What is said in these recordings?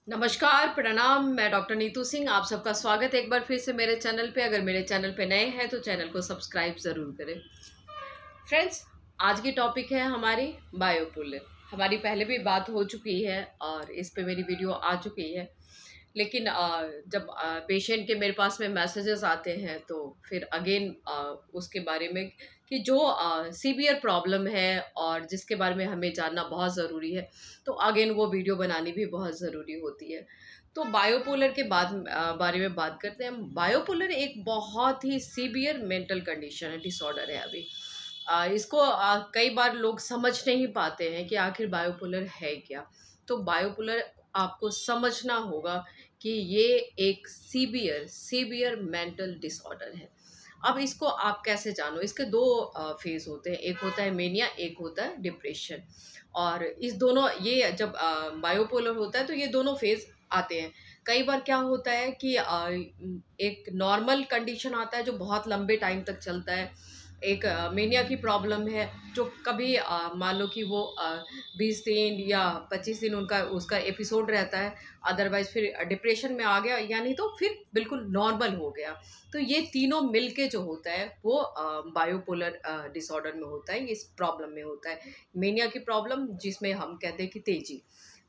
नमस्कार, प्रणाम। मैं डॉक्टर नीतू सिंह, आप सबका स्वागत है एक बार फिर से मेरे चैनल पे। अगर मेरे चैनल पे नए हैं तो चैनल को सब्सक्राइब ज़रूर करें। फ्रेंड्स, आज की टॉपिक है हमारी बायोपुलर। हमारी पहले भी बात हो चुकी है और इस पे मेरी वीडियो आ चुकी है। लेकिन जब पेशेंट के मेरे पास में मैसेजेस आते हैं तो फिर अगेन उसके बारे में कि जो सीवियर प्रॉब्लम है और जिसके बारे में हमें जानना बहुत ज़रूरी है, तो अगेन वो वीडियो बनानी भी बहुत ज़रूरी होती है। तो बायोपोलर के बारे में बात करते हैं। बायोपोलर एक बहुत ही सीवियर मेंटल कंडीशन है, डिसऑर्डर है। अभी इसको कई बार लोग समझ नहीं पाते हैं कि आखिर बायोपोलर है क्या। तो बायोपोलर आपको समझना होगा कि ये एक सीवियर सीवियर मेंटल डिसऑर्डर है। अब इसको आप कैसे जानो? इसके दो फेज होते हैं, एक होता है मेनिया, एक होता है डिप्रेशन। और इस दोनों ये जब बायोपोलर होता है तो ये दोनों फेज आते हैं। कई बार क्या होता है कि एक नॉर्मल कंडीशन आता है जो बहुत लंबे टाइम तक चलता है। एक मेनिया की प्रॉब्लम है जो कभी मान लो कि वो 20 दिन या 25 दिन उनका उसका एपिसोड रहता है। अदरवाइज फिर डिप्रेशन में आ गया, या नहीं तो फिर बिल्कुल नॉर्मल हो गया। तो ये तीनों मिलके जो होता है वो बायोपोलर डिसऑर्डर में होता है, इस प्रॉब्लम में होता है। मेनिया की प्रॉब्लम जिसमें हम कहते हैं कि तेजी,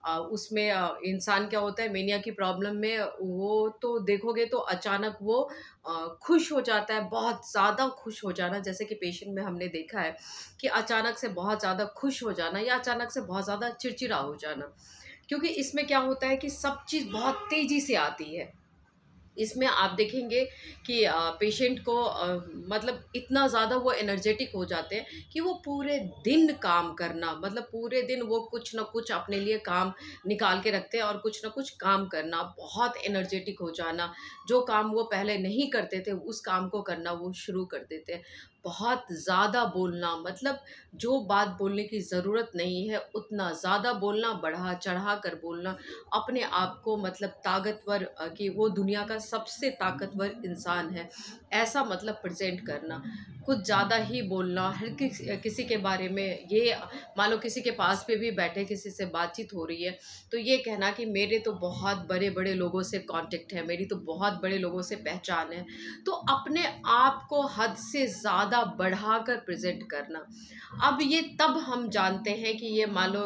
उसमें इंसान क्या होता है मेनिया की प्रॉब्लम में, वो तो देखोगे तो अचानक वो खुश हो जाता है, बहुत ज़्यादा खुश हो जाना। जैसे कि पेशेंट में हमने देखा है कि अचानक से बहुत ज़्यादा खुश हो जाना या अचानक से बहुत ज़्यादा चिड़चिड़ा हो जाना। क्योंकि इसमें क्या होता है कि सब चीज़ बहुत तेज़ी से आती है। इसमें आप देखेंगे कि पेशेंट को मतलब इतना ज़्यादा वो एनर्जेटिक हो जाते हैं कि वो पूरे दिन काम करना, मतलब पूरे दिन वो कुछ ना कुछ अपने लिए काम निकाल के रखते हैं और कुछ ना कुछ काम करना, बहुत एनर्जेटिक हो जाना। जो काम वो पहले नहीं करते थे उस काम को करना वो शुरू कर देते हैं। बहुत ज़्यादा बोलना, मतलब जो बात बोलने की ज़रूरत नहीं है उतना ज़्यादा बोलना, बढ़ा चढ़ा कर बोलना, अपने आप को मतलब ताकतवर कि वो दुनिया का सबसे ताकतवर इंसान है ऐसा मतलब प्रेजेंट करना। कुछ ज़्यादा ही बोलना, हर किसी के बारे में ये मान लो किसी के पास पे भी बैठे किसी से बातचीत हो रही है तो ये कहना कि मेरे तो बहुत बड़े बड़े लोगों से कांटेक्ट है, मेरी तो बहुत बड़े लोगों से पहचान है। तो अपने आप को हद से ज़्यादा बढ़ाकर प्रेजेंट करना। अब ये तब हम जानते हैं कि ये मान लो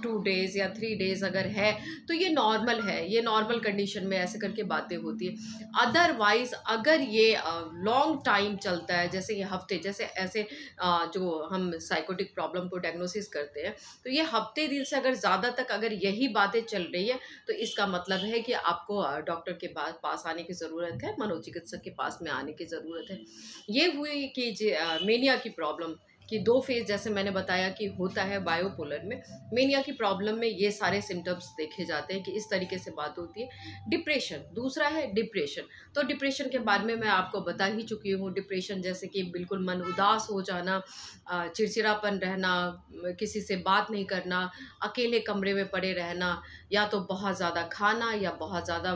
2 डेज़ या 3 डेज़ अगर है तो ये नॉर्मल है, ये नॉर्मल कंडीशन में ऐसे करके बातें होती है। अदरवाइज अगर ये लॉन्ग टाइम चलता है, जैसे ये हफ्ते, जैसे ऐसे जो हम साइकोटिक प्रॉब्लम को डायग्नोसिस करते हैं, तो ये हफ्ते दिन से अगर ज़्यादा तक अगर यही बातें चल रही है तो इसका मतलब है कि आपको डॉक्टर के पास आने की ज़रूरत है, मनोचिकित्सक के पास में आने की ज़रूरत है। ये हुई कि मेनिया की प्रॉब्लम कि दो फेज जैसे मैंने बताया कि होता है बायोपोलर में। मेनिया की प्रॉब्लम में ये सारे सिम्टम्स देखे जाते हैं कि इस तरीके से बात होती है। डिप्रेशन दूसरा है, डिप्रेशन। तो डिप्रेशन के बारे में मैं आपको बता ही चुकी हूँ। डिप्रेशन जैसे कि बिल्कुल मन उदास हो जाना, चिड़चिड़ापन रहना, किसी से बात नहीं करना, अकेले कमरे में पड़े रहना, या तो बहुत ज़्यादा खाना या बहुत ज़्यादा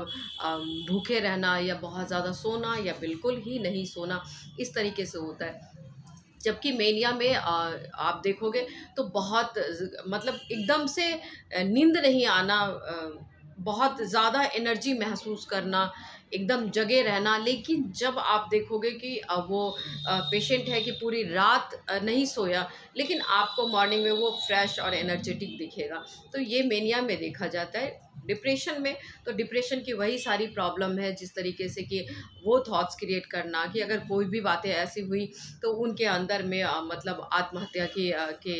भूखे रहना या बहुत ज़्यादा सोना या बिल्कुल ही नहीं सोना, इस तरीके से होता है। जबकि मेनिया में आप देखोगे तो बहुत मतलब एकदम से नींद नहीं आना, बहुत ज़्यादा एनर्जी महसूस करना, एकदम जगे रहना। लेकिन जब आप देखोगे कि वो पेशेंट है कि पूरी रात नहीं सोया, लेकिन आपको मॉर्निंग में वो फ्रेश और एनर्जेटिक दिखेगा, तो ये मेनिया में देखा जाता है। डिप्रेशन में तो डिप्रेशन की वही सारी प्रॉब्लम है, जिस तरीके से कि वो थॉट्स क्रिएट करना कि अगर कोई भी बातें ऐसी हुई तो उनके अंदर में मतलब आत्महत्या के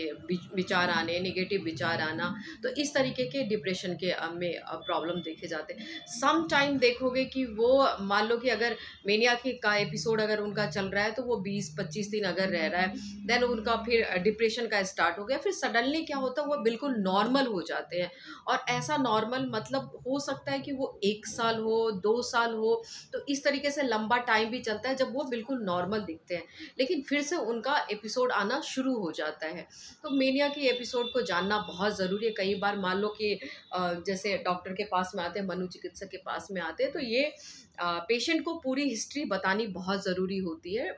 विचार आने, नेगेटिव विचार आना। तो इस तरीके के डिप्रेशन के में प्रॉब्लम देखे जाते हैं। सम टाइम देखोगे कि वो मान लो कि अगर मेनिया की का एपिसोड अगर उनका चल रहा है तो वो 20-25 दिन अगर रह रहा है, देन उनका फिर डिप्रेशन का स्टार्ट हो गया, फिर सडनली क्या होता है वो बिल्कुल नॉर्मल हो जाते हैं। और ऐसा नॉर्मल मतलब हो सकता है कि वो 1 साल हो, 2 साल हो, तो इस तरीके से लंबा टाइम भी चलता है जब वो बिल्कुल नॉर्मल दिखते हैं, लेकिन फिर से उनका एपिसोड आना शुरू हो जाता है। तो मेनिया की एपिसोड को जानना बहुत ज़रूरी है। कई बार मान लो कि जैसे डॉक्टर के पास में आते हैं, मनोचिकित्सक के पास में आते हैं, तो ये पेशेंट को पूरी हिस्ट्री बतानी बहुत ज़रूरी होती है।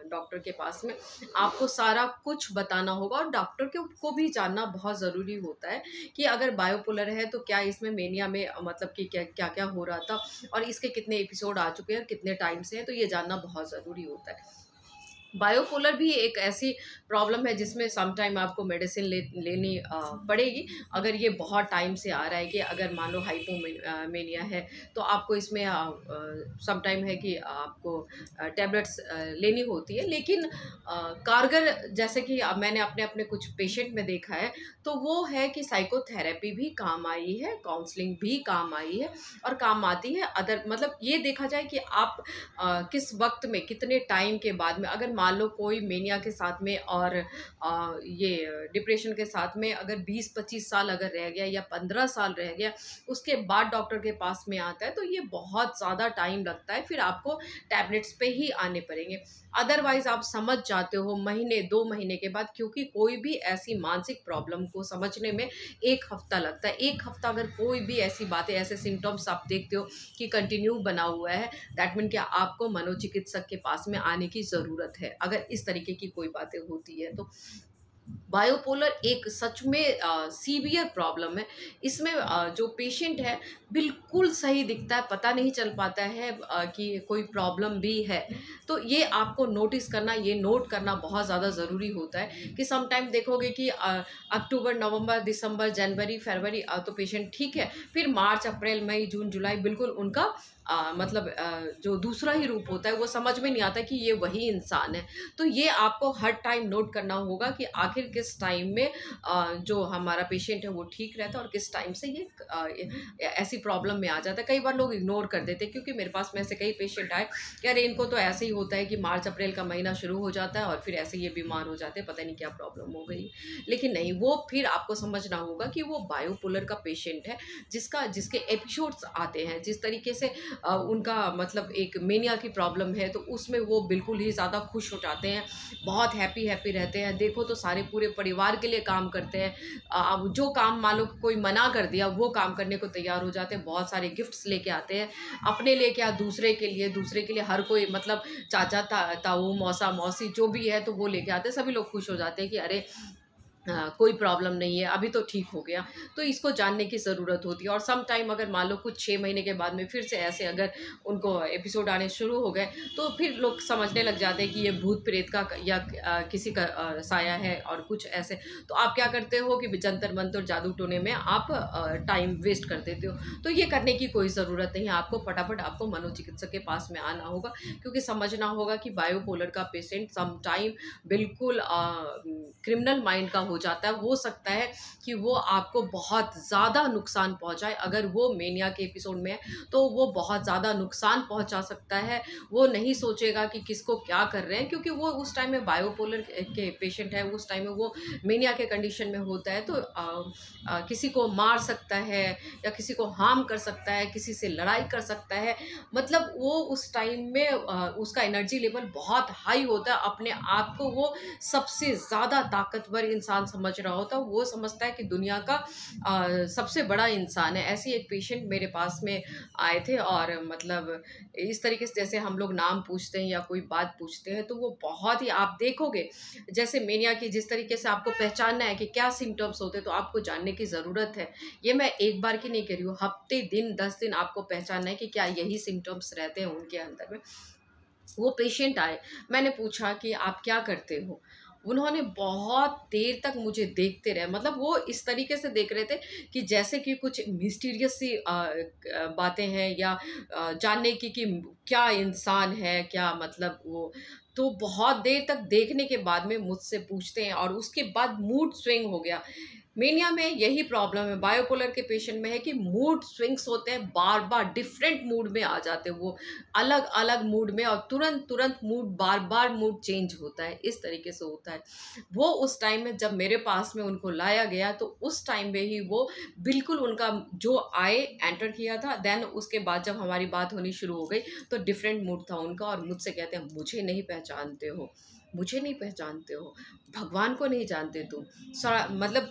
डॉक्टर के पास में आपको सारा कुछ बताना होगा और डॉक्टर को भी जानना बहुत ज़रूरी होता है कि अगर बायोपोलर है तो क्या इसमें मेनिया में मतलब कि क्या क्या क्या हो रहा था और इसके कितने एपिसोड आ चुके हैं, कितने टाइम से हैं, तो ये जानना बहुत ज़रूरी होता है। बायोपोलर भी एक ऐसी प्रॉब्लम है जिसमें सम टाइम आपको मेडिसिन लेनी पड़ेगी। अगर ये बहुत टाइम से आ रहा है कि अगर मान लो हाइपोमेनिया है तो आपको इसमें सम टाइम है कि आपको टैबलेट्स लेनी होती है, लेकिन कारगर जैसे कि मैंने अपने अपने कुछ पेशेंट में देखा है तो वो है कि साइकोथेरेपी भी काम आई है, काउंसलिंग भी काम आई है और काम आती है। अदर मतलब ये देखा जाए कि आप किस वक्त में कितने टाइम के बाद में, अगर मान लो कोई मेनिया के साथ में और ये डिप्रेशन के साथ में अगर 20-25 साल अगर रह गया या 15 साल रह गया, उसके बाद डॉक्टर के पास में आता है तो ये बहुत ज़्यादा टाइम लगता है, फिर आपको टैबलेट्स पे ही आने पड़ेंगे। अदरवाइज आप समझ जाते हो महीने 2 महीने के बाद, क्योंकि कोई भी ऐसी मानसिक प्रॉब्लम को समझने में 1 हफ्ता लगता है। 1 हफ्ता अगर कोई भी ऐसी बातें, ऐसे सिम्टम्स आप देखते हो कि कंटिन्यू बना हुआ है, दैट मीन कि आपको मनोचिकित्सक के पास में आने की ज़रूरत है, अगर इस तरीके की कोई बातें होती है तो। बायोपोलर एक सच में सीवियर प्रॉब्लम है। इसमें जो पेशेंट है बिल्कुल सही दिखता है, पता नहीं चल पाता है कि कोई प्रॉब्लम भी है। तो ये आपको नोटिस करना, ये नोट करना बहुत ज़्यादा ज़रूरी होता है कि सम टाइम देखोगे कि अक्टूबर, नवंबर, दिसंबर, जनवरी, फरवरी तो पेशेंट ठीक है, फिर मार्च, अप्रैल, मई, जून, जुलाई बिल्कुल उनका मतलब जो दूसरा ही रूप होता है वो समझ में नहीं आता कि ये वही इंसान है। तो ये आपको हर टाइम नोट करना होगा कि आखिर किस टाइम में जो हमारा पेशेंट है वो ठीक रहता है और किस टाइम से ये ऐसी प्रॉब्लम में आ जाता है। कई बार लोग इग्नोर कर देते हैं, क्योंकि मेरे पास में ऐसे कई पेशेंट आए कि अरे इनको तो ऐसे ही होता है कि मार्च अप्रैल का महीना शुरू हो जाता है और फिर ऐसे ये बीमार हो जाते हैं, पता नहीं क्या प्रॉब्लम हो गई। लेकिन नहीं, वो फिर आपको समझना होगा कि वो बायोपोलर का पेशेंट है जिसके एपिसोड्स आते हैं, जिस तरीके से उनका मतलब एक मेनिया की प्रॉब्लम है तो उसमें वो बिल्कुल ही ज़्यादा खुश हो जाते हैं, बहुत हैप्पी रहते हैं। देखो तो सारे पूरे परिवार के लिए काम करते हैं। अब जो काम मान लो कोई मना कर दिया वो काम करने को तैयार हो जाते हैं, बहुत सारे गिफ्ट्स लेके आते हैं अपने लिए, क्या दूसरे के लिए हर कोई मतलब चाचा ताऊ मौसा मौसी जो भी है तो वो लेके आते हैं। सभी लोग खुश हो जाते हैं कि अरे कोई प्रॉब्लम नहीं है, अभी तो ठीक हो गया। तो इसको जानने की ज़रूरत होती है। और सम टाइम अगर मान लो कुछ 6 महीने के बाद में फिर से ऐसे अगर उनको एपिसोड आने शुरू हो गए तो फिर लोग समझने लग जाते हैं कि ये भूत प्रेत का या किसी का साया है और कुछ ऐसे। तो आप क्या करते हो कि जंतर मंतर जादू टोने में आप टाइम वेस्ट कर देते हो। तो ये करने की कोई ज़रूरत नहीं है, आपको फटाफट आपको मनोचिकित्सक के पास में आना होगा, क्योंकि समझना होगा कि बायोपोलर का पेशेंट सम टाइम बिल्कुल क्रिमिनल माइंड का हो जाता है। हो सकता है कि वो आपको बहुत ज़्यादा नुकसान पहुंचाए। अगर वो मेनिया के एपिसोड में है तो वो बहुत ज़्यादा नुकसान पहुंचा सकता है। वो नहीं सोचेगा कि किसको क्या कर रहे हैं, क्योंकि वो उस टाइम में बायोपोलर के पेशेंट है, उस टाइम में वो मेनिया के कंडीशन में होता है। तो किसी को मार सकता है या किसी को हार्म कर सकता है, किसी से लड़ाई कर सकता है। मतलब वो उस टाइम में उसका एनर्जी लेवल बहुत हाई होता है। अपने आप को वो सबसे ज़्यादा ताकतवर इंसान समझ रहा होता है, वो समझता है कि दुनिया का सबसे बड़ा इंसान है। ऐसे एक पेशेंट मेरे पास में आए थे और मतलब इस तरीके से जैसे हम लोग नाम पूछते हैं या कोई बात पूछते हैं तो वो बहुत ही, आप देखोगे जैसे मेनिया की जिस तरीके से आपको पहचानना है कि क्या सिम्टम्स होते हैं तो आपको जानने की ज़रूरत है। ये मैं एक बार की नहीं कह रही हूँ, हफ्ते दिन 10 दिन आपको पहचानना है कि क्या यही सिम्टम्स रहते हैं उनके अंदर में। वो पेशेंट आए, मैंने पूछा कि आप क्या करते हो। उन्होंने बहुत देर तक मुझे देखते रहे, मतलब वो इस तरीके से देख रहे थे कि जैसे कि कुछ मिस्टीरियस सी बातें हैं या जानने की कि क्या इंसान है, क्या मतलब वो। तो बहुत देर तक देखने के बाद में मुझसे पूछते हैं और उसके बाद मूड स्विंग हो गया। मेनिया में यही प्रॉब्लम है, बायोपोलर के पेशेंट में है कि मूड स्विंग्स होते हैं, बार बार डिफरेंट मूड में आ जाते हैं वो, अलग अलग मूड में, और तुरंत तुरंत मूड बार बार मूड चेंज होता है, इस तरीके से होता है। वो उस टाइम में जब मेरे पास में उनको लाया गया तो उस टाइम में ही वो बिल्कुल उनका जो आए एंटर किया था, देन उसके बाद जब हमारी बात होनी शुरू हो गई तो डिफरेंट मूड था उनका और मुझसे कहते हैं मुझे नहीं पहचानते हो। मुझे नहीं पहचानते हो, भगवान को नहीं जानते तुम। सारा मतलब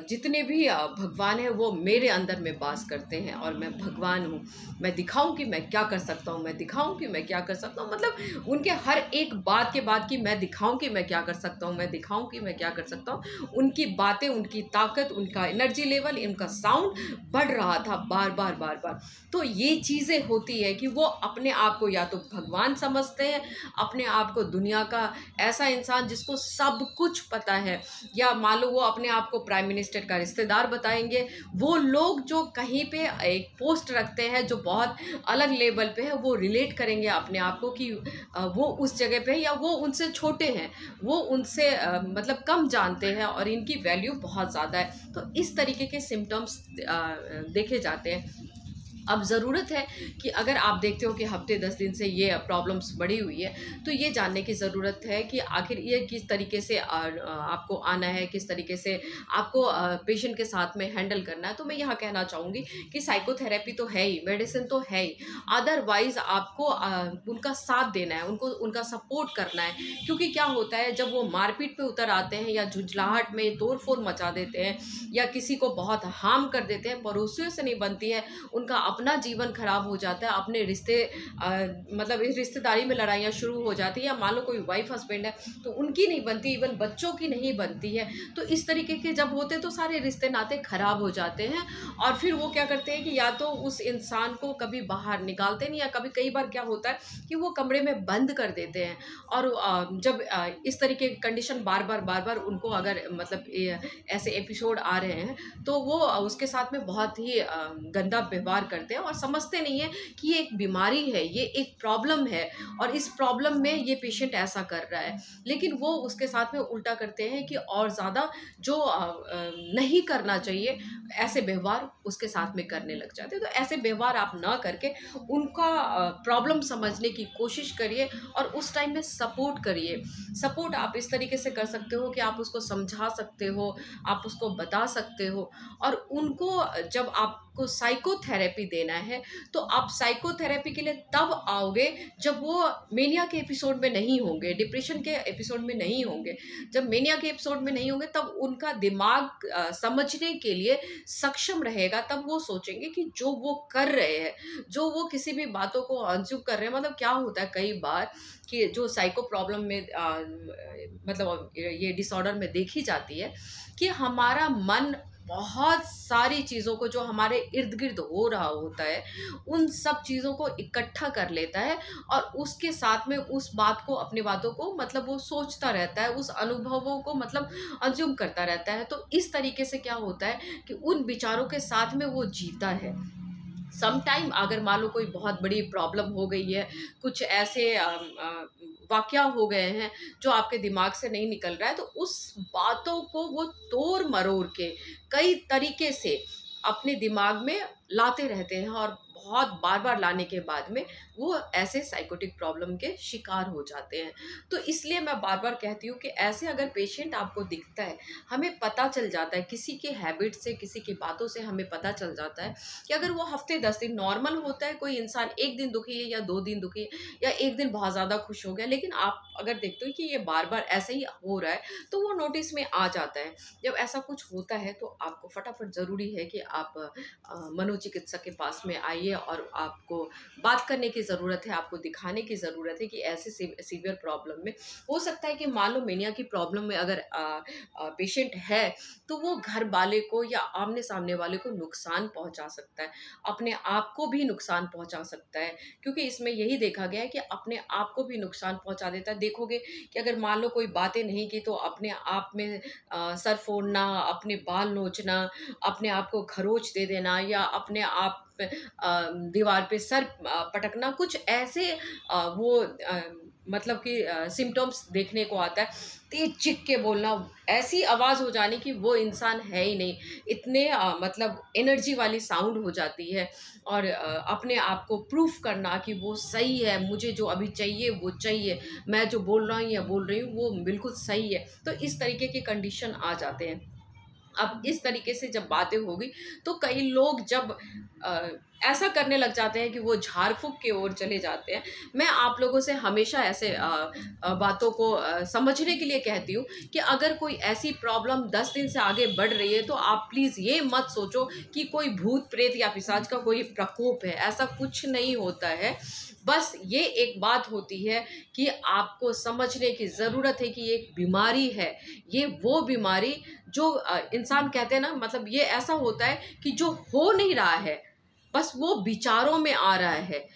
जितने भी भगवान हैं वो मेरे अंदर में वास करते हैं और मैं भगवान हूँ। मैं दिखाऊं कि मैं क्या कर सकता हूँ, मैं दिखाऊं कि मैं क्या कर सकता हूँ, मतलब उनके हर एक बात के बाद कि मैं दिखाऊं कि मैं क्या कर सकता हूँ, मैं दिखाऊं कि मैं क्या कर सकता हूँ। उनकी बातें, उनकी ताकत, उनका एनर्जी लेवल, इनका साउंड बढ़ रहा था बार बार बार बार। तो ये चीज़ें होती है कि वो अपने आप को या तो भगवान समझते हैं, अपने आप को दुनिया का ऐसा इंसान जिसको सब कुछ पता है, या मान लो वो अपने आप को प्राइम मिनिस्टर का रिश्तेदार बताएंगे। वो लोग जो कहीं पे एक पोस्ट रखते हैं जो बहुत अलग लेवल पे है, वो रिलेट करेंगे अपने आप को कि वो उस जगह पे है या वो उनसे छोटे हैं, वो उनसे मतलब कम जानते हैं और इनकी वैल्यू बहुत ज़्यादा है। तो इस तरीके के सिम्टम्स देखे जाते हैं। अब ज़रूरत है कि अगर आप देखते हो कि हफ्ते 10 दिन से ये प्रॉब्लम्स बढ़ी हुई है, तो ये जानने की ज़रूरत है कि आखिर ये किस तरीके से आपको आना है, किस तरीके से आपको पेशेंट के साथ में हैंडल करना है। तो मैं यहाँ कहना चाहूँगी कि साइकोथेरेपी तो है ही, मेडिसिन तो है ही, अदरवाइज़ आपको उनका साथ देना है, उनको उनका सपोर्ट करना है। क्योंकि क्या होता है, जब वो मारपीट पे उतर आते हैं या झुंझलाहट में तोड़-फोड़ मचा देते हैं या किसी को बहुत हार्म कर देते हैं, पड़ोसियों से नहीं बनती है, उनका अपना जीवन खराब हो जाता है, अपने रिश्ते मतलब इस रिश्तेदारी में लड़ाइयाँ शुरू हो जाती है, या मान लो कोई वाइफ हस्बैंड है तो उनकी नहीं बनती, इवन बच्चों की नहीं बनती है। तो इस तरीके के जब होते हैं तो सारे रिश्ते नाते खराब हो जाते हैं, और फिर वो क्या करते हैं कि या तो उस इंसान को कभी बाहर निकालते नहीं, या कभी कई बार क्या होता है कि वो कमरे में बंद कर देते हैं। और जब इस तरीके की कंडीशन बार बार उनको अगर मतलब ऐसे एपिसोड आ रहे हैं, तो वो उसके साथ में बहुत ही गंदा व्यवहार करते हैं और समझते नहीं है कि ये एक बीमारी है, ये एक प्रॉब्लम है और इस प्रॉब्लम में ये पेशेंट ऐसा कर रहा है। लेकिन वो उसके साथ में उल्टा करते हैं कि और ज़्यादा जो नहीं करना चाहिए ऐसे व्यवहार उसके साथ में करने लग जाते हैं। तो ऐसे व्यवहार आप ना करके उनका प्रॉब्लम समझने की कोशिश करिए और उस टाइम में सपोर्ट करिए। सपोर्ट आप इस तरीके से कर सकते हो कि आप उसको समझा सकते हो, आप उसको बता सकते हो, और उनको जब आपको साइकोथेरेपी देना है तो आप साइकोथेरेपी के लिए तब आओगे जब वो मेनिया के एपिसोड में नहीं होंगे, डिप्रेशन के एपिसोड में नहीं होंगे। जब मेनिया के एपिसोड में नहीं होंगे तब उनका दिमाग समझने के लिए सक्षम रहेगा, तब वो सोचेंगे कि जो वो कर रहे हैं, जो वो किसी भी बातों को अंजुम कर रहे हैं। मतलब क्या होता है कई बार कि जो साइको प्रॉब्लम में मतलब ये डिसऑर्डर में देखी जाती है कि हमारा मन बहुत सारी चीज़ों को जो हमारे इर्द गिर्द हो रहा होता है उन सब चीज़ों को इकट्ठा कर लेता है, और उसके साथ में उस बात को, अपनी बातों को मतलब वो सोचता रहता है, उस अनुभवों को मतलब अज्यूम करता रहता है। तो इस तरीके से क्या होता है कि उन विचारों के साथ में वो जीता है। सम टाइम अगर मान लो कोई बहुत बड़ी प्रॉब्लम हो गई है, कुछ ऐसे वाक़या हो गए हैं जो आपके दिमाग से नहीं निकल रहा है, तो उस बातों को वो तोड़-मरोड़ के कई तरीके से अपने दिमाग में लाते रहते हैं, और बहुत बार-बार लाने के बाद में वो ऐसे साइकोटिक प्रॉब्लम के शिकार हो जाते हैं। तो इसलिए मैं बार-बार कहती हूँ कि ऐसे अगर पेशेंट आपको दिखता है, हमें पता चल जाता है किसी के हैबिट से, किसी की बातों से हमें पता चल जाता है कि अगर वो हफ़्ते 10 दिन नॉर्मल होता है, कोई इंसान 1 दिन दुखी है या 2 दिन दुखी है या 1 दिन बहुत ज़्यादा खुश हो गया, लेकिन आप अगर देखते हो कि ये बार-बार ऐसे ही हो रहा है, तो वो नोटिस में आ जाता है। जब ऐसा कुछ होता है तो आपको फटाफट ज़रूरी है कि आप मनोचिकित्सक के पास में आइए, और आपको बात करने की ज़रूरत है, आपको दिखाने की ज़रूरत है कि ऐसे सीवियर प्रॉब्लम में हो सकता है कि मान लो मेनिया की प्रॉब्लम में अगर पेशेंट है, तो वो घर वाले को या आमने सामने वाले को नुकसान पहुंचा सकता है, अपने आप को भी नुकसान पहुंचा सकता है। क्योंकि इसमें यही देखा गया है कि अपने आप को भी नुकसान पहुंचा देता है। देखोगे कि अगर मान लो कोई बातें नहीं की तो अपने आप में सर फोड़ना, अपने बाल नोचना, अपने आप को खरोच दे देना, या अपने आप दीवार पे सर पटकना, कुछ ऐसे वो मतलब कि सिम्टम्स देखने को आता है। तेज चीख के बोलना, ऐसी आवाज़ हो जाने की वो इंसान है ही नहीं, इतने मतलब एनर्जी वाली साउंड हो जाती है, और अपने आप को प्रूफ करना कि वो सही है, मुझे जो अभी चाहिए वो चाहिए, मैं जो बोल रहा हूँ या बोल रही हूँ वो बिल्कुल सही है। तो इस तरीके के कंडीशन आ जाते हैं। अब इस तरीके से जब बातें होगी तो कई लोग जब ऐसा करने लग जाते हैं कि वो झाड़ फूक की ओर चले जाते हैं। मैं आप लोगों से हमेशा ऐसे बातों को समझने के लिए कहती हूँ कि अगर कोई ऐसी प्रॉब्लम 10 दिन से आगे बढ़ रही है तो आप प्लीज़ ये मत सोचो कि कोई भूत प्रेत या पिशाच का कोई प्रकोप है, ऐसा कुछ नहीं होता है। बस ये एक बात होती है कि आपको समझने की ज़रूरत है कि ये एक बीमारी है। ये वो बीमारी जो इंसान कहते हैं ना, मतलब ये ऐसा होता है कि जो हो नहीं रहा है, बस वो विचारों में आ रहा है।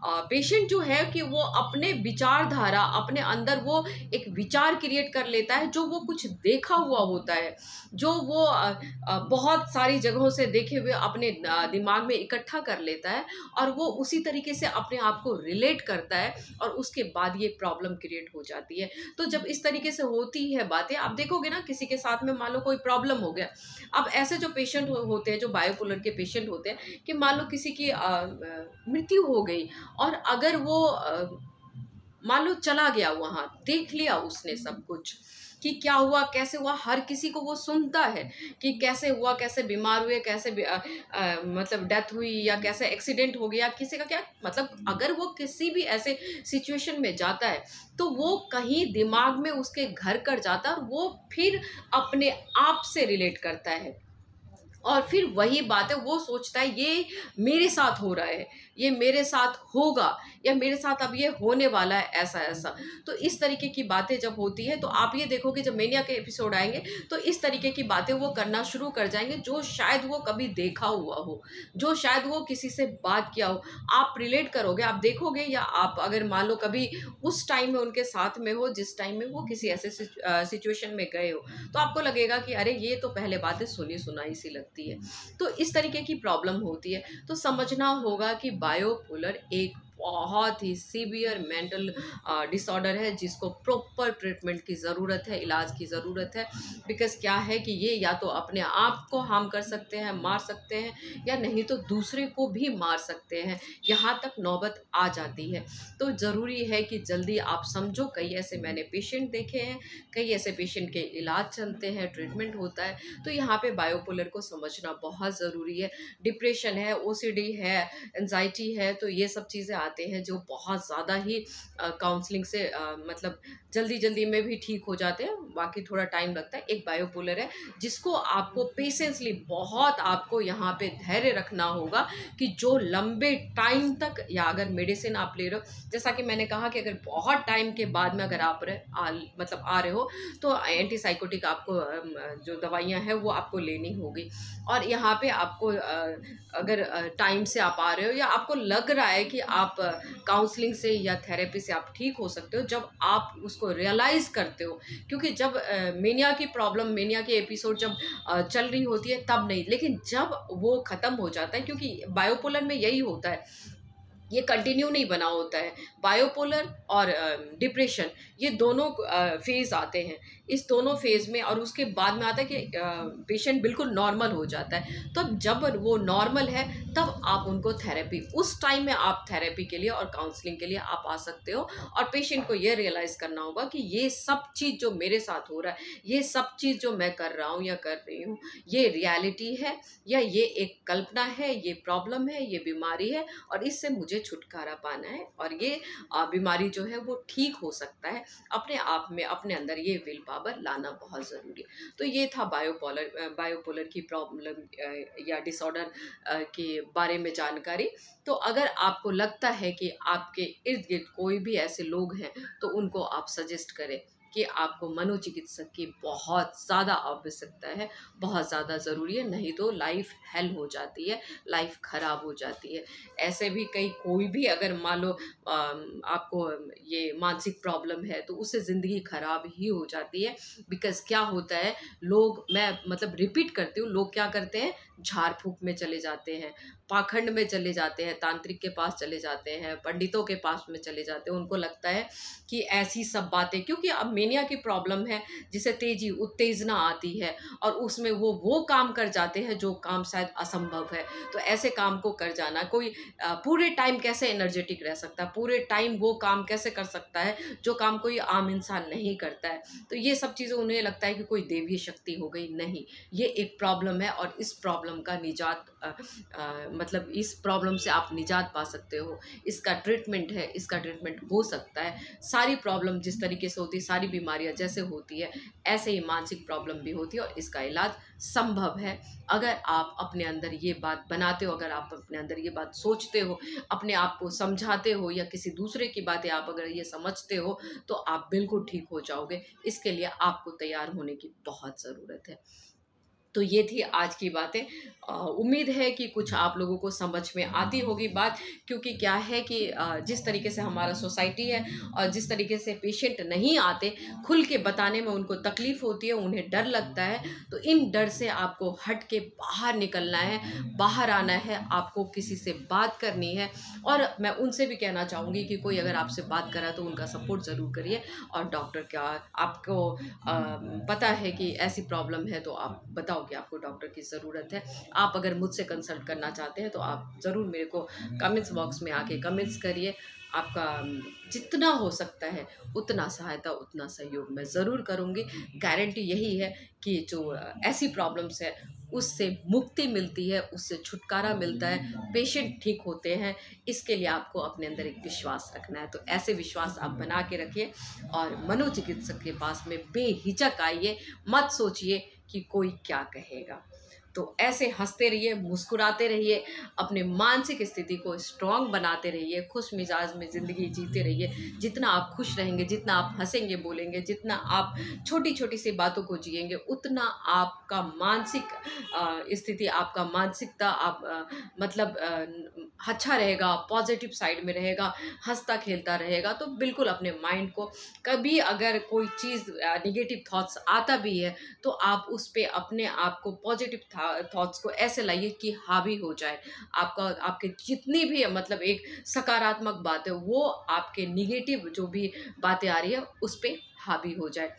पेशेंट जो है कि वो अपने विचारधारा, अपने अंदर वो एक विचार क्रिएट कर लेता है, जो वो कुछ देखा हुआ होता है, जो वो बहुत सारी जगहों से देखे हुए अपने दिमाग में इकट्ठा कर लेता है, और वो उसी तरीके से अपने आप को रिलेट करता है, और उसके बाद ये प्रॉब्लम क्रिएट हो जाती है। तो जब इस तरीके से होती है बातें, आप देखोगे ना किसी के साथ में मान लो कोई प्रॉब्लम हो गया। अब ऐसे जो पेशेंट होते हैं, जो बायोपोलर के पेशेंट होते हैं, कि मान लो किसी की मृत्यु हो गई, और अगर वो मान लो चला गया, वहां देख लिया उसने सब कुछ कि क्या हुआ कैसे हुआ, हर किसी को वो सुनता है कि कैसे हुआ, कैसे बीमार हुए, कैसे मतलब डेथ हुई, या कैसे एक्सीडेंट हो गया किसी का, क्या मतलब अगर वो किसी भी ऐसे सिचुएशन में जाता है तो वो कहीं दिमाग में उसके घर कर जाता है, और वो फिर अपने आप से रिलेट करता है, और फिर वही बात है वो सोचता है ये मेरे साथ हो रहा है, ये मेरे साथ होगा, या मेरे साथ अब ये होने वाला है, ऐसा ऐसा। तो इस तरीके की बातें जब होती है तो आप ये देखोगे जब मेनिया के एपिसोड आएंगे तो इस तरीके की बातें वो करना शुरू कर जाएंगे, जो शायद वो कभी देखा हुआ हो, जो शायद वो किसी से बात किया हो। आप रिलेट करोगे, आप देखोगे, या आप अगर मान लो कभी उस टाइम में उनके साथ में हो जिस टाइम में वो किसी ऐसे सिचुएशन में गए हो, तो आपको लगेगा कि अरे ये तो पहले बातें सुनी सुनाई सी लगती है। तो इस तरीके की प्रॉब्लम होती है। तो समझना होगा कि बायोपोलर एक बहुत ही सीवियर मेंटल डिसऑर्डर है, जिसको प्रॉपर ट्रीटमेंट की ज़रूरत है, इलाज की ज़रूरत है। बिकॉज क्या है कि ये या तो अपने आप को हार्म कर सकते हैं, मार सकते हैं, या नहीं तो दूसरे को भी मार सकते हैं, यहाँ तक नौबत आ जाती है। तो ज़रूरी है कि जल्दी आप समझो। कई ऐसे मैंने पेशेंट देखे हैं, कई ऐसे पेशेंट के इलाज चलते हैं, ट्रीटमेंट होता है। तो यहाँ पे बायोपोलर को समझना बहुत ज़रूरी है। डिप्रेशन है, ओसीडी है, एंजाइटी है, तो ये सब चीज़ें आते हैं जो बहुत ज़्यादा ही काउंसलिंग से मतलब जल्दी जल्दी में भी ठीक हो जाते हैं, बाकी थोड़ा टाइम लगता है। एक बायोपोलर है जिसको आपको पेशेंसली, बहुत आपको यहाँ पे धैर्य रखना होगा कि जो लंबे टाइम तक, या अगर मेडिसिन आप ले रहे हो, जैसा कि मैंने कहा कि अगर बहुत टाइम के बाद में अगर आप मतलब आ रहे हो तो एंटीसाइकोटिक आपको जो दवाइयाँ हैं वो आपको लेनी होगी। और यहाँ पे आपको अगर टाइम से आप आ रहे हो, या आपको लग रहा है कि आप काउंसलिंग से या थेरेपी से आप ठीक हो सकते हो, जब आप उसको रियलाइज़ करते हो। क्योंकि जब मेनिया की प्रॉब्लम, मेनिया की एपिसोड जब चल रही होती है तब नहीं, लेकिन जब वो ख़त्म हो जाता है, क्योंकि बायोपोलर में यही होता है, ये कंटिन्यू नहीं बना होता है। बायोपोलर और डिप्रेशन, ये दोनों फेज़ आते हैं, इस दोनों फेज़ में, और उसके बाद में आता है कि पेशेंट बिल्कुल नॉर्मल हो जाता है। तो जब वो नॉर्मल है तब आप उनको थेरेपी, उस टाइम में आप थेरेपी के लिए और काउंसलिंग के लिए आप आ सकते हो। और पेशेंट को ये रियलाइज़ करना होगा कि ये सब चीज़ जो मेरे साथ हो रहा है, ये सब चीज़ जो मैं कर रहा हूँ या कर रही हूँ, ये रियलिटी है, या ये एक कल्पना है, ये प्रॉब्लम है, ये बीमारी है, और इससे मुझे छुटकारा पाना है, और ये बीमारी जो है वो ठीक हो सकता है। अपने आप में, अपने अंदर ये विल पावर लाना बहुत ज़रूरी है। तो ये था बायोपोलर की प्रॉब्लम या डिसऑर्डर के बारे में जानकारी। तो अगर आपको लगता है कि आपके इर्द गिर्द कोई भी ऐसे लोग हैं तो उनको आप सजेस्ट करें कि आपको मनोचिकित्सक की बहुत ज़्यादा आवश्यकता है, बहुत ज़्यादा ज़रूरी है, नहीं तो लाइफ हेल हो जाती है, लाइफ ख़राब हो जाती है। ऐसे भी कोई भी अगर मान लो आपको ये मानसिक प्रॉब्लम है तो उससे ज़िंदगी ख़राब ही हो जाती है। बिकॉज़ क्या होता है, लोग, मैं मतलब रिपीट करती हूँ, लोग क्या करते हैं, झाड़ फूक में चले जाते हैं, पाखंड में चले जाते हैं, तांत्रिक के पास चले जाते हैं, पंडितों के पास में चले जाते हैं। उनको लगता है कि ऐसी सब बातें, क्योंकि अब मेनिया की प्रॉब्लम है जिसे तेजी, उत्तेजना आती है, और उसमें वो काम कर जाते हैं जो काम शायद असंभव है। तो ऐसे काम को कर जाना, कोई पूरे टाइम कैसे एनर्जेटिक रह सकता है, पूरे टाइम वो काम कैसे कर सकता है जो काम कोई आम इंसान नहीं करता है। तो ये सब चीज़ें उन्हें लगता है कि कोई देवीय शक्ति हो गई। नहीं, ये एक प्रॉब्लम है, और इस प्रॉब्लम प्रॉब्लम का निजात मतलब इस प्रॉब्लम से आप निजात पा सकते हो। इसका ट्रीटमेंट है, इसका ट्रीटमेंट हो सकता है। सारी प्रॉब्लम जिस तरीके से होती है, सारी बीमारियां जैसे होती है, ऐसे ही मानसिक प्रॉब्लम भी होती है और इसका इलाज संभव है अगर आप अपने अंदर ये बात बनाते हो, अगर आप अपने अंदर ये बात सोचते हो, अपने आप को समझाते हो या किसी दूसरे की बातें आप अगर ये समझते हो तो आप बिल्कुल ठीक हो जाओगे। इसके लिए आपको तैयार होने की बहुत ज़रूरत है। तो ये थी आज की बातें। उम्मीद है कि कुछ आप लोगों को समझ में आती होगी बात, क्योंकि क्या है कि जिस तरीके से हमारा सोसाइटी है और जिस तरीके से पेशेंट नहीं आते, खुल के बताने में उनको तकलीफ़ होती है, उन्हें डर लगता है। तो इन डर से आपको हट के बाहर निकलना है, बाहर आना है, आपको किसी से बात करनी है। और मैं उनसे भी कहना चाहूँगी कि कोई अगर आपसे बात करा तो उनका सपोर्ट ज़रूर करिए। और डॉक्टर क्या आपको पता है कि ऐसी प्रॉब्लम है तो आप बताओ कि आपको डॉक्टर की ज़रूरत है। आप अगर मुझसे कंसल्ट करना चाहते हैं तो आप ज़रूर मेरे को कमेंट्स बॉक्स में आके कमेंट्स करिए। आपका जितना हो सकता है उतना सहायता, उतना सहयोग मैं ज़रूर करूँगी। गारंटी यही है कि जो ऐसी प्रॉब्लम्स है उससे मुक्ति मिलती है, उससे छुटकारा मिलता है, पेशेंट ठीक होते हैं। इसके लिए आपको अपने अंदर एक विश्वास रखना है। तो ऐसे विश्वास आप बना के रखिए और मनोचिकित्सक के पास में बेहिचक आइए। मत सोचिए कि कोई क्या कहेगा। तो ऐसे हंसते रहिए, मुस्कुराते रहिए, अपने मानसिक स्थिति को स्ट्रांग बनाते रहिए, खुश मिजाज में ज़िंदगी जीते रहिए। जितना आप खुश रहेंगे, जितना आप हंसेंगे बोलेंगे, जितना आप छोटी छोटी सी बातों को जिएंगे, उतना आपका मानसिक स्थिति, आपका मानसिकता मतलब अच्छा रहेगा, पॉजिटिव साइड में रहेगा, हंसता खेलता रहेगा। तो बिल्कुल अपने माइंड को कभी अगर कोई चीज़ निगेटिव थॉट्स आता भी है तो आप उस पे अपने आप को पॉजिटिव थॉट्स को ऐसे लाइए कि हावी हो जाए। आपके जितनी भी मतलब एक सकारात्मक बात है वो आपके निगेटिव जो भी बातें आ रही है उस पे हावी हो जाए।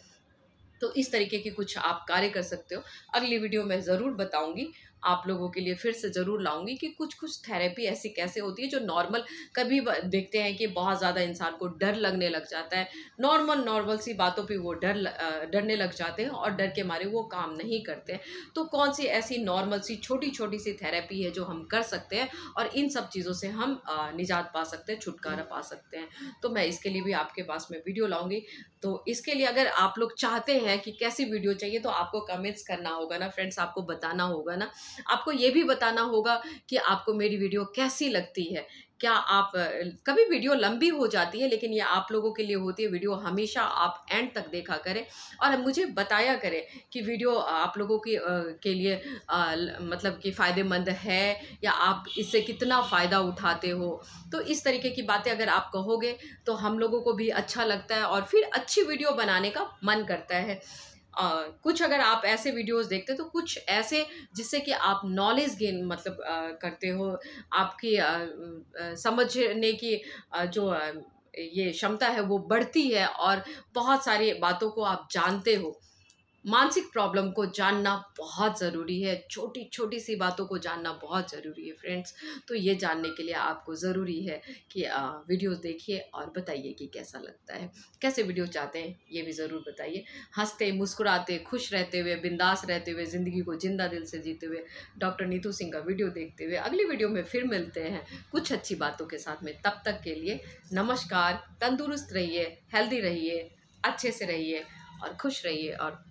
तो इस तरीके के कुछ आप कार्य कर सकते हो। अगली वीडियो में ज़रूर बताऊंगी, आप लोगों के लिए फिर से ज़रूर लाऊंगी कि कुछ कुछ थेरेपी ऐसी कैसे होती है जो नॉर्मल कभी देखते हैं कि बहुत ज़्यादा इंसान को डर लगने लग जाता है। नॉर्मल सी बातों पे वो डरने लग जाते हैं और डर के मारे वो काम नहीं करते हैं। तो कौन सी ऐसी नॉर्मल सी छोटी छोटी सी थेरेपी है जो हम कर सकते हैं और इन सब चीज़ों से हम निजात पा सकते हैं, छुटकारा पा सकते हैं। तो मैं इसके लिए भी आपके पास में वीडियो लाऊंगी। तो इसके लिए अगर आप लोग चाहते हैं कि कैसी वीडियो चाहिए तो आपको कमेंट्स करना होगा ना फ्रेंड्स, आपको बताना होगा ना। आपको ये भी बताना होगा कि आपको मेरी वीडियो कैसी लगती है। क्या आप कभी वीडियो लंबी हो जाती है, लेकिन ये आप लोगों के लिए होती है। वीडियो हमेशा आप एंड तक देखा करें और मुझे बताया करें कि वीडियो आप लोगों के लिए मतलब कि फ़ायदेमंद है या आप इससे कितना फ़ायदा उठाते हो। तो इस तरीके की बातें अगर आप कहोगे तो हम लोगों को भी अच्छा लगता है और फिर अच्छी वीडियो बनाने का मन करता है। कुछ अगर आप ऐसे वीडियोस देखते तो कुछ ऐसे जिससे कि आप नॉलेज गेन मतलब करते हो, आपकी समझने की जो ये क्षमता है वो बढ़ती है और बहुत सारी बातों को आप जानते हो। मानसिक प्रॉब्लम को जानना बहुत ज़रूरी है, छोटी छोटी सी बातों को जानना बहुत ज़रूरी है फ्रेंड्स। तो ये जानने के लिए आपको ज़रूरी है कि वीडियोस देखिए और बताइए कि कैसा लगता है, कैसे वीडियो चाहते हैं ये भी ज़रूर बताइए। हंसते मुस्कुराते खुश रहते हुए, बिंदास रहते हुए, ज़िंदगी को जिंदा दिल से जीते हुए डॉक्टर नीतू सिंह का वीडियो देखते हुए अगली वीडियो में फिर मिलते हैं कुछ अच्छी बातों के साथ में। तब तक के लिए नमस्कार। तंदुरुस्त रहिए, हेल्दी रहिए, अच्छे से रहिए और खुश रहिए और